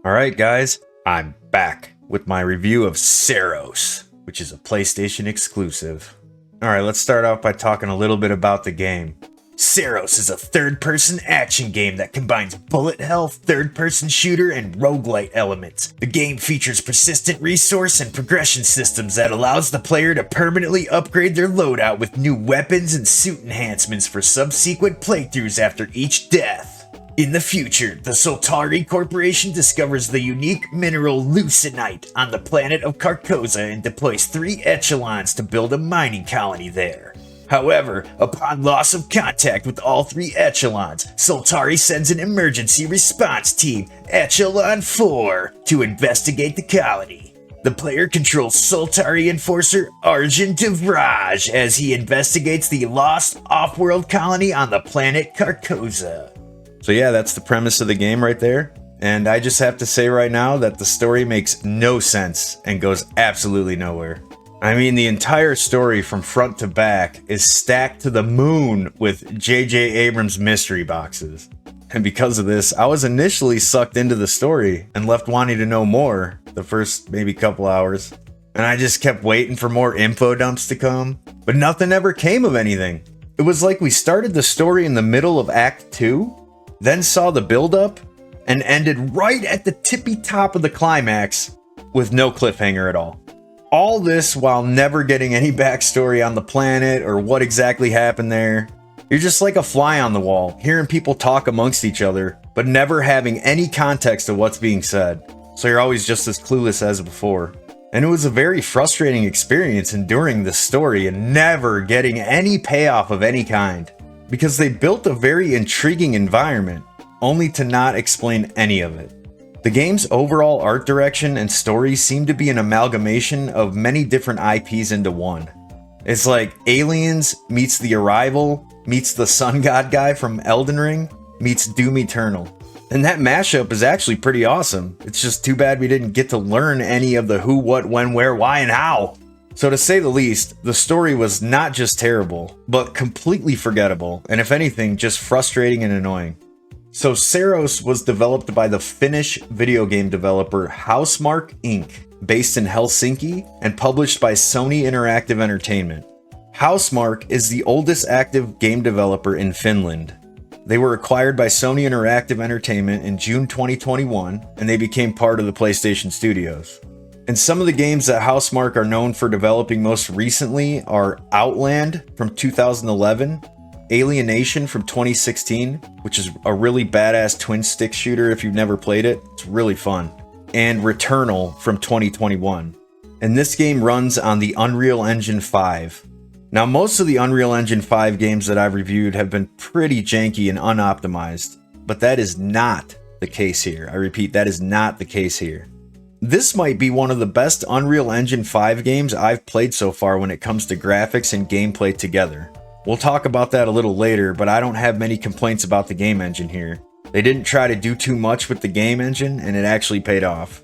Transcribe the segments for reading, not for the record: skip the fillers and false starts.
Alright guys, I'm back with my review of Saros, which is a PlayStation exclusive. Alright, let's start off by talking a little bit about the game. Saros is a third-person action game that combines bullet hell, third-person shooter, and roguelite elements. The game features persistent resource and progression systems that allows the player to permanently upgrade their loadout with new weapons and suit enhancements for subsequent playthroughs after each death. In the future, the Soltari Corporation discovers the unique mineral leucinite on the planet of Carcosa and deploys 3 echelons to build a mining colony there. However, upon loss of contact with all 3 echelons, Soltari sends an emergency response team, Echelon 4, to investigate the colony. The player controls Soltari enforcer Arjun Devraj as he investigates the lost off-world colony on the planet Carcosa. So yeah, that's the premise of the game right there. And I just have to say right now that the story makes no sense and goes absolutely nowhere. I mean, the entire story from front to back is stacked to the moon with J.J. Abrams mystery boxes. And because of this, I was initially sucked into the story and left wanting to know more the first maybe couple hours. And I just kept waiting for more info dumps to come, but nothing ever came of anything. It was like we started the story in the middle of Act 2, then saw the build-up, and ended right at the tippy top of the climax with no cliffhanger at all. All this while never getting any backstory on the planet or what exactly happened there. You're just like a fly on the wall, hearing people talk amongst each other, but never having any context of what's being said. So you're always just as clueless as before. And it was a very frustrating experience enduring this story and never getting any payoff of any kind. Because they built a very intriguing environment, only to not explain any of it. The game's overall art direction and story seem to be an amalgamation of many different IPs into one. It's like Aliens meets The Arrival, meets the Sun God guy from Elden Ring, meets Doom Eternal. And that mashup is actually pretty awesome. It's just too bad we didn't get to learn any of the who, what, when, where, why, and how. So to say the least, the story was not just terrible, but completely forgettable, and if anything, just frustrating and annoying. So Saros was developed by the Finnish video game developer housemarque Inc., based in Helsinki, and published by Sony Interactive Entertainment. housemarque is the oldest active game developer in Finland. They were acquired by Sony Interactive Entertainment in June 2021, and they became part of the PlayStation Studios. And some of the games that housemarque are known for developing most recently are Outland from 2011, Alienation from 2016, which is a really badass twin-stick shooter if you've never played it. It's really fun. And Returnal from 2021. And this game runs on the Unreal Engine 5. Now, most of the Unreal Engine 5 games that I've reviewed have been pretty janky and unoptimized, but that is not the case here. I repeat, that is not the case here. This might be one of the best Unreal Engine 5 games I've played so far when it comes to graphics and gameplay together. We'll talk about that a little later, but I don't have many complaints about the game engine here. They didn't try to do too much with the game engine, and it actually paid off.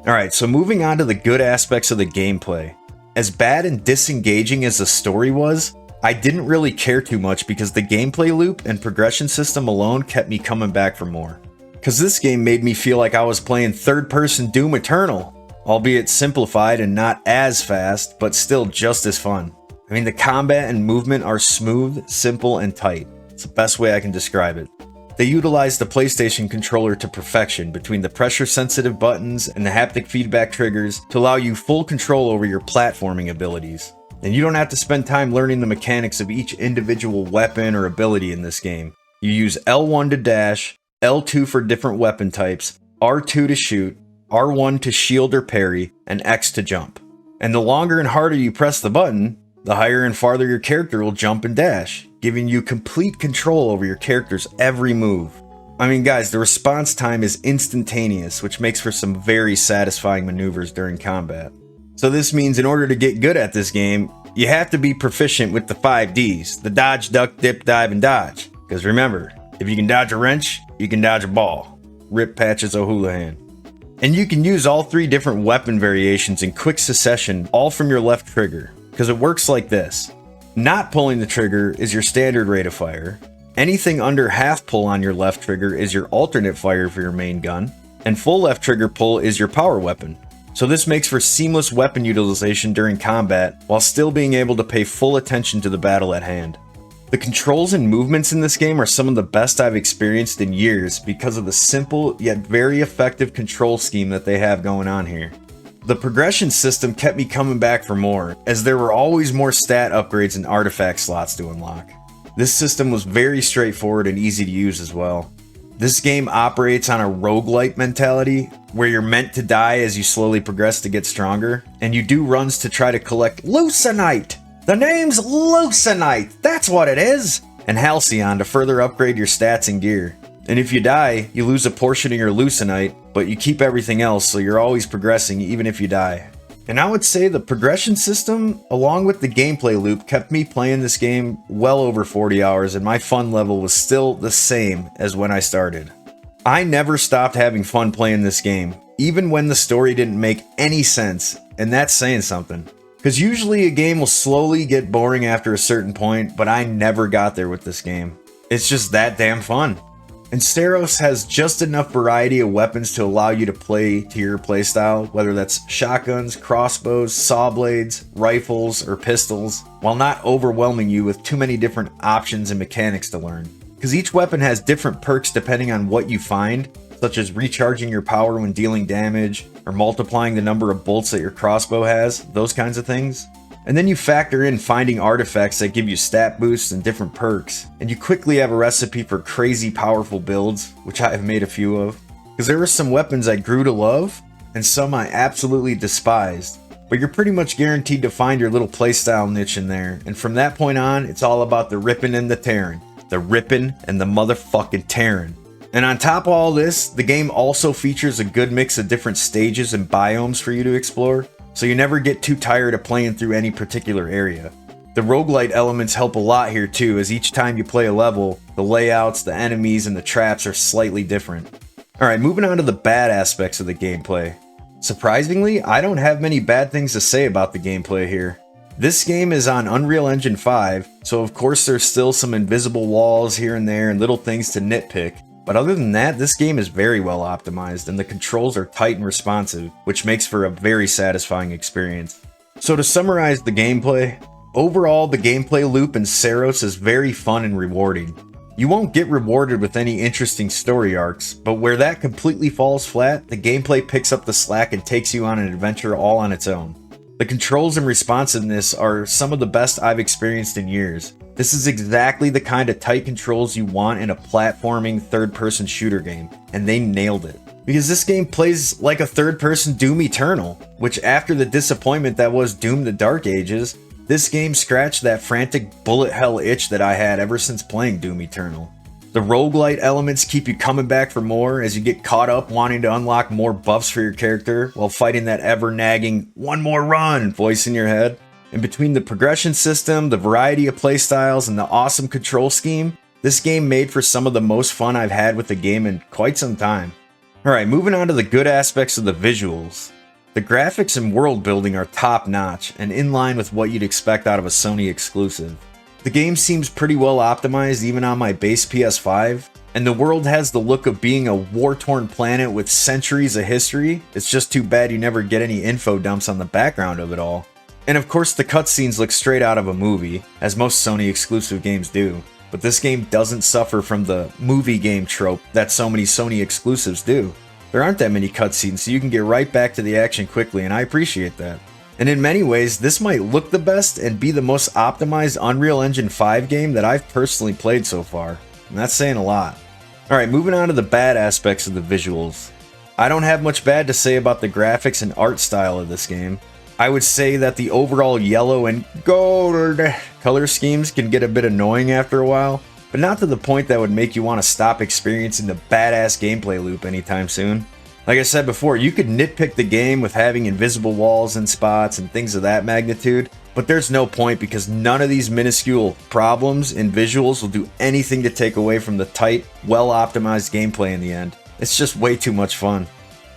Alright, so moving on to the good aspects of the gameplay. As bad and disengaging as the story was, I didn't really care too much because the gameplay loop and progression system alone kept me coming back for more. Because this game made me feel like I was playing third-person Doom Eternal, albeit simplified and not as fast, but still just as fun. I mean, the combat and movement are smooth, simple, and tight. It's the best way I can describe it. They utilized the PlayStation controller to perfection between the pressure-sensitive buttons and the haptic feedback triggers to allow you full control over your platforming abilities. And you don't have to spend time learning the mechanics of each individual weapon or ability in this game. You use L1 to dash, L2 for different weapon types, R2 to shoot, R1 to shield or parry, and X to jump. And the longer and harder you press the button, the higher and farther your character will jump and dash, giving you complete control over your character's every move. I mean guys, the response time is instantaneous, which makes for some very satisfying maneuvers during combat. So this means in order to get good at this game, you have to be proficient with the 5 Ds, the dodge, duck, dip, dive, and dodge. Because remember, if you can dodge a wrench, you can dodge a ball. Rip Patches O'Houlihan. And you can use all 3 different weapon variations in quick succession, all from your left trigger. Because it works like this. Not pulling the trigger is your standard rate of fire. Anything under half pull on your left trigger is your alternate fire for your main gun. and full left trigger pull is your power weapon. So this makes for seamless weapon utilization during combat, while still being able to pay full attention to the battle at hand. The controls and movements in this game are some of the best I've experienced in years because of the simple yet very effective control scheme that they have going on here. The progression system kept me coming back for more, as there were always more stat upgrades and artifact slots to unlock. This system was very straightforward and easy to use as well. This game operates on a roguelite mentality, where you're meant to die as you slowly progress to get stronger, and you do runs to try to collect Lucenite! The name's Lucenite! That's what it is! And Halcyon to further upgrade your stats and gear. And if you die, you lose a portion of your Lucenite, but you keep everything else, so you're always progressing even if you die. And I would say the progression system, along with the gameplay loop, kept me playing this game well over 40 hours, and my fun level was still the same as when I started. I never stopped having fun playing this game, even when the story didn't make any sense, and that's saying something. Because usually a game will slowly get boring after a certain point, but I never got there with this game. It's just that damn fun. And Saros has just enough variety of weapons to allow you to play to your playstyle, whether that's shotguns, crossbows, saw blades, rifles, or pistols, while not overwhelming you with too many different options and mechanics to learn. Because each weapon has different perks depending on what you find, such as recharging your power when dealing damage, or multiplying the number of bolts that your crossbow has, those kinds of things. And then you factor in finding artifacts that give you stat boosts and different perks, and you quickly have a recipe for crazy powerful builds, which I have made a few of. Because there were some weapons I grew to love, and some I absolutely despised. But you're pretty much guaranteed to find your little playstyle niche in there, and from that point on, it's all about the ripping and the tearing. The ripping and the motherfucking tearing. And on top of all this, the game also features a good mix of different stages and biomes for you to explore, so you never get too tired of playing through any particular area. The roguelite elements help a lot here too, as each time you play a level, the layouts, the enemies, and the traps are slightly different. Alright, moving on to the bad aspects of the gameplay. Surprisingly, I don't have many bad things to say about the gameplay here. This game is on Unreal Engine 5, so of course there's still some invisible walls here and there and little things to nitpick. But other than that, this game is very well optimized, and the controls are tight and responsive, which makes for a very satisfying experience. So to summarize the gameplay, overall the gameplay loop in Saros is very fun and rewarding. You won't get rewarded with any interesting story arcs, but where that completely falls flat, the gameplay picks up the slack and takes you on an adventure all on its own. The controls and responsiveness are some of the best I've experienced in years. This is exactly the kind of tight controls you want in a platforming third-person shooter game, and they nailed it. Because this game plays like a third-person Doom Eternal, which after the disappointment that was Doom the Dark Ages, this game scratched that frantic bullet hell itch that I had ever since playing Doom Eternal. The roguelite elements keep you coming back for more as you get caught up wanting to unlock more buffs for your character while fighting that ever-nagging "one more run" voice in your head. And between the progression system, the variety of playstyles, and the awesome control scheme, this game made for some of the most fun I've had with the game in quite some time. Alright, moving on to the good aspects of the visuals. The graphics and world building are top notch and in line with what you'd expect out of a Sony exclusive. The game seems pretty well optimized even on my base PS5, and the world has the look of being a war-torn planet with centuries of history. It's just too bad you never get any info dumps on the background of it all. And of course the cutscenes look straight out of a movie, as most Sony exclusive games do. But this game doesn't suffer from the movie game trope that so many Sony exclusives do. There aren't that many cutscenes, so you can get right back to the action quickly, and I appreciate that. And in many ways, this might look the best and be the most optimized Unreal Engine 5 game that I've personally played so far. And that's saying a lot. Alright, moving on to the bad aspects of the visuals. I don't have much bad to say about the graphics and art style of this game. I would say that the overall yellow and gold color schemes can get a bit annoying after a while, but not to the point that would make you want to stop experiencing the badass gameplay loop anytime soon. Like I said before, you could nitpick the game with having invisible walls and spots and things of that magnitude, but there's no point because none of these minuscule problems in visuals will do anything to take away from the tight, well-optimized gameplay in the end. It's just way too much fun.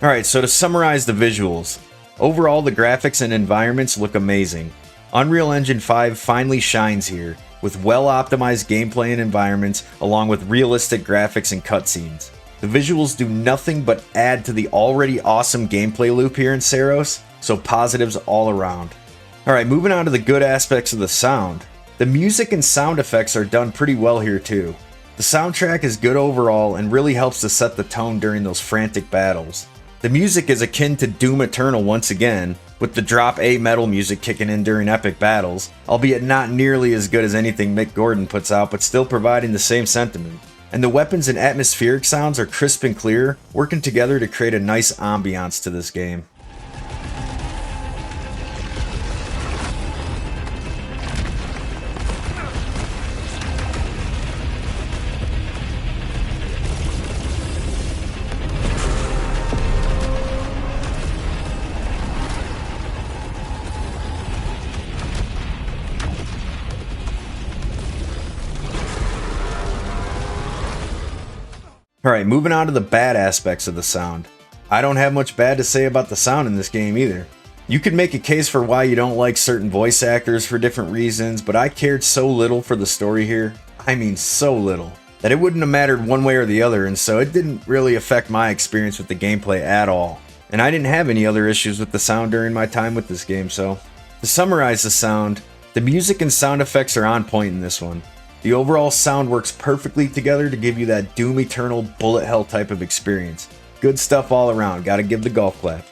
Alright, so to summarize the visuals. Overall, the graphics and environments look amazing. Unreal Engine 5 finally shines here, with well-optimized gameplay and environments, along with realistic graphics and cutscenes. The visuals do nothing but add to the already awesome gameplay loop here in Saros, so positives all around. Alright, moving on to the good aspects of the sound. The music and sound effects are done pretty well here too. The soundtrack is good overall and really helps to set the tone during those frantic battles. The music is akin to Doom Eternal once again, with the drop A metal music kicking in during epic battles, albeit not nearly as good as anything Mick Gordon puts out, but still providing the same sentiment. And the weapons and atmospheric sounds are crisp and clear, working together to create a nice ambiance to this game. Alright, moving on to the bad aspects of the sound. I don't have much bad to say about the sound in this game either. You could make a case for why you don't like certain voice actors for different reasons, but I cared so little for the story here, I mean so little, that it wouldn't have mattered one way or the other, and so it didn't really affect my experience with the gameplay at all. And I didn't have any other issues with the sound during my time with this game, so... To summarize the sound, the music and sound effects are on point in this one. The overall sound works perfectly together to give you that Doom Eternal bullet hell type of experience. Good stuff all around, gotta give the golf clap.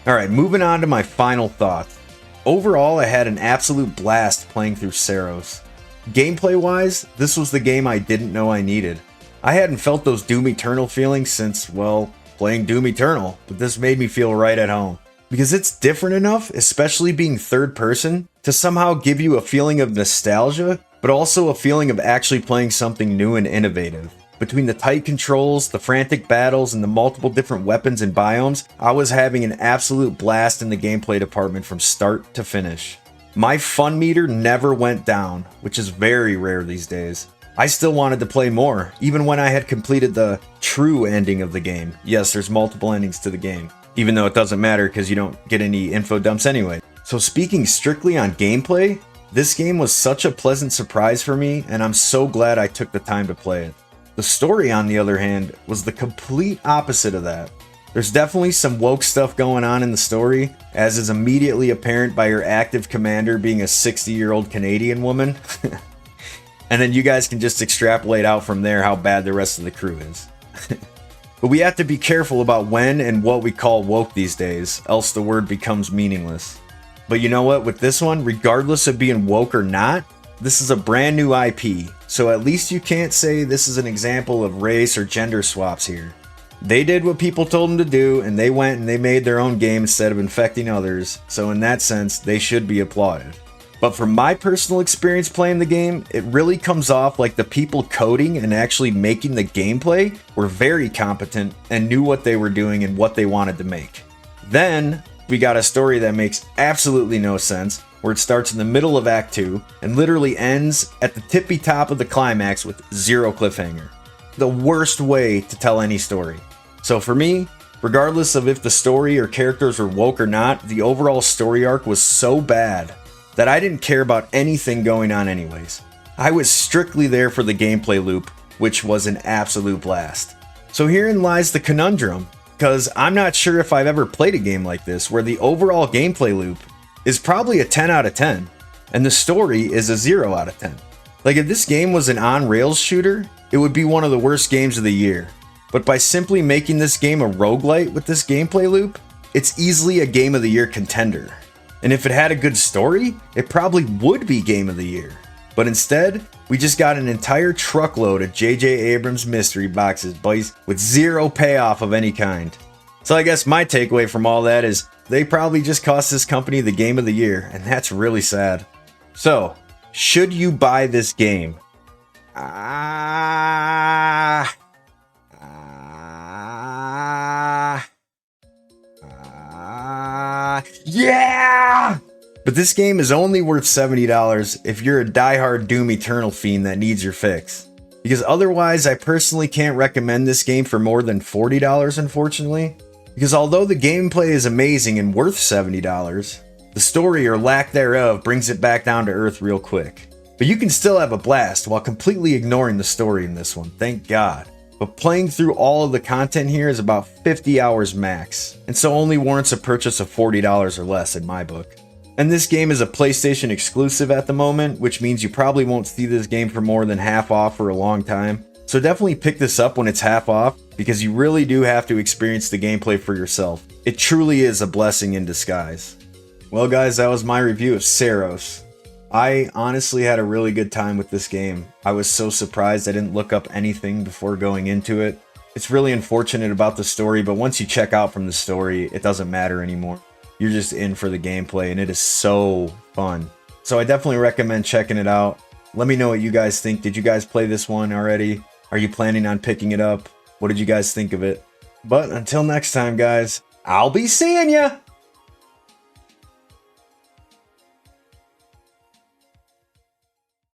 Alright, moving on to my final thoughts. Overall, I had an absolute blast playing through Saros. Gameplay wise, this was the game I didn't know I needed. I hadn't felt those Doom Eternal feelings since, well, playing Doom Eternal, but this made me feel right at home. Because it's different enough, especially being third person, to somehow give you a feeling of nostalgia, but also a feeling of actually playing something new and innovative. Between the tight controls, the frantic battles, and the multiple different weapons and biomes, I was having an absolute blast in the gameplay department from start to finish. My fun meter never went down, which is very rare these days. I still wanted to play more, even when I had completed the true ending of the game. Yes, there's multiple endings to the game, even though it doesn't matter because you don't get any info dumps anyway. So speaking strictly on gameplay, this game was such a pleasant surprise for me, and I'm so glad I took the time to play it. The story, on the other hand, was the complete opposite of that. There's definitely some woke stuff going on in the story, as is immediately apparent by your active commander being a 60-year-old Canadian woman. And then you guys can just extrapolate out from there how bad the rest of the crew is. But we have to be careful about when and what we call woke these days, else the word becomes meaningless. But you know what, with this one, regardless of being woke or not, this is a brand new IP, so at least you can't say this is an example of race or gender swaps here. They did what people told them to do, and they went and they made their own game instead of infecting others, so in that sense, they should be applauded. But from my personal experience playing the game, it really comes off like the people coding and actually making the gameplay were very competent and knew what they were doing and what they wanted to make. Then, we got a story that makes absolutely no sense, where it starts in the middle of Act 2 and literally ends at the tippy top of the climax with zero cliffhanger. The worst way to tell any story. So for me, regardless of if the story or characters were woke or not, the overall story arc was so bad that I didn't care about anything going on anyways. I was strictly there for the gameplay loop, which was an absolute blast. So herein lies the conundrum. Because I'm not sure if I've ever played a game like this where the overall gameplay loop is probably a 10 out of 10 and the story is a 0 out of 10. Like if this game was an on-rails shooter, it would be one of the worst games of the year. But by simply making this game a roguelite with this gameplay loop, it's easily a game of the year contender. And if it had a good story, it probably would be game of the year. But instead, we just got an entire truckload of J.J. Abrams mystery boxes, boys, with zero payoff of any kind. So I guess my takeaway from all that is they probably just cost this company the game of the year, and that's really sad. So, should you buy this game? Yeah! But this game is only worth $70 if you're a diehard Doom Eternal fiend that needs your fix. Because otherwise, I personally can't recommend this game for more than $40, unfortunately. Because although the gameplay is amazing and worth $70, the story or lack thereof brings it back down to earth real quick. But you can still have a blast while completely ignoring the story in this one, thank God. but playing through all of the content here is about 50 hours max, and so only warrants a purchase of $40 or less in my book. And this game is a PlayStation exclusive at the moment, which means you probably won't see this game for more than half off for a long time. So definitely pick this up when it's half off, because you really do have to experience the gameplay for yourself. It truly is a blessing in disguise. Well guys, that was my review of Saros. I honestly had a really good time with this game. I was so surprised I didn't look up anything before going into it. It's really unfortunate about the story, but once you check out from the story, it doesn't matter anymore. You're just in for the gameplay, and it is so fun. So I definitely recommend checking it out. Let me know what you guys think. Did you guys play this one already? Are you planning on picking it up? What did you guys think of it? But until next time, guys, I'll be seeing ya!